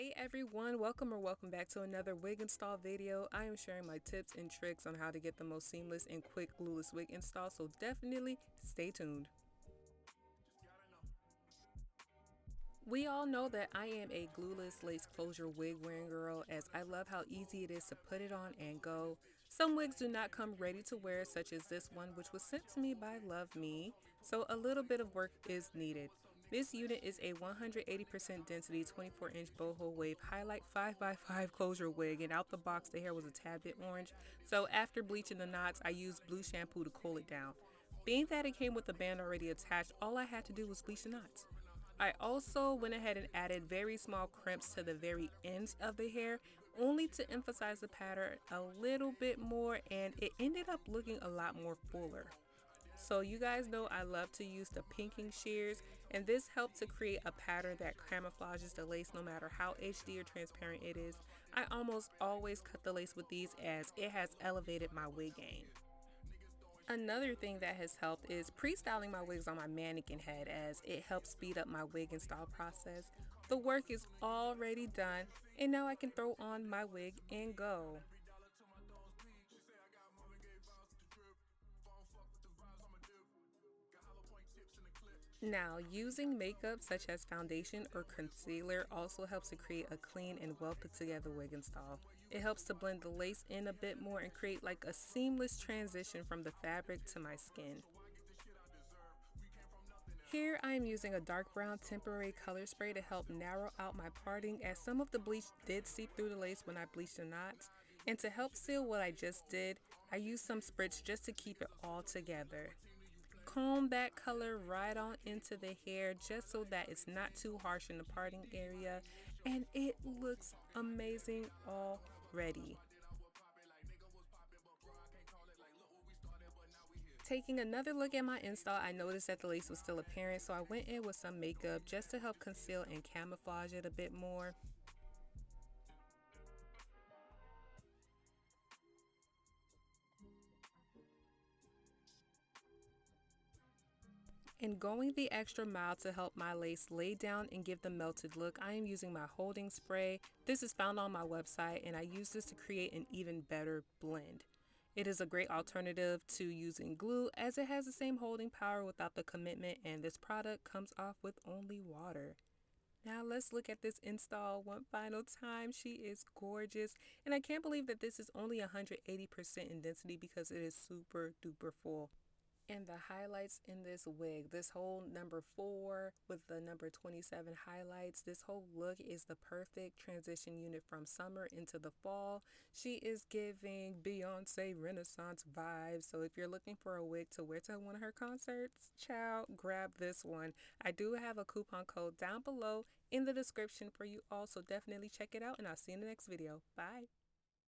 Hey everyone, welcome back to another wig install video. I am sharing my tips and tricks on how to get the most seamless and quick glueless wig install, so definitely stay tuned. We all know that I am a glueless lace closure wig wearing girl, as I love how easy it is to put it on and go. Some wigs do not come ready to wear, such as this one, which was sent to me by LuvMe, so a little bit of work is needed. This unit is a 180% density 24-inch boho wave highlight 5x5 closure wig, and out the box the hair was a tad bit orange, so after bleaching the knots I used blue shampoo to cool it down. Being that it came with the band already attached, all I had to do was bleach the knots. I also went ahead and added very small crimps to the very ends of the hair, only to emphasize the pattern a little bit more, and it ended up looking a lot more fuller. So you guys know I love to use the pinking shears, and this helped to create a pattern that camouflages the lace no matter how HD or transparent it is. I almost always cut the lace with these, as it has elevated my wig game. Another thing that has helped is pre-styling my wigs on my mannequin head, as it helps speed up my wig install process. The work is already done, and now I can throw on my wig and go. Now, using makeup such as foundation or concealer also helps to create a clean and well put together wig install. It helps to blend the lace in a bit more and create like a seamless transition from the fabric to my skin. Here I am using a dark brown temporary color spray to help narrow out my parting, as some of the bleach did seep through the lace when I bleached the knots. And to help seal what I just did, I used some spritz just to keep it all together. Comb that color right on into the hair just so that it's not too harsh in the parting area, and it looks amazing already. Taking another look at my install, I noticed that the lace was still apparent, so I went in with some makeup just to help conceal and camouflage it a bit more. And going the extra mile to help my lace lay down and give the melted look, I am using my holding spray. This is found on my website, and I use this to create an even better blend. It is a great alternative to using glue, as it has the same holding power without the commitment, and this product comes off with only water. Now let's look at this install one final time. She is gorgeous, and I can't believe that this is only 180% in density because it is super duper full. And the highlights in this wig, this whole number 4 with the number 27 highlights, this whole look is the perfect transition unit from summer into the fall. She is giving Beyonce Renaissance vibes, so if you're looking for a wig to wear to one of her concerts, child, grab this one. I do have a coupon code down below in the description for you all, so definitely check it out, and I'll see you in the next video. Bye.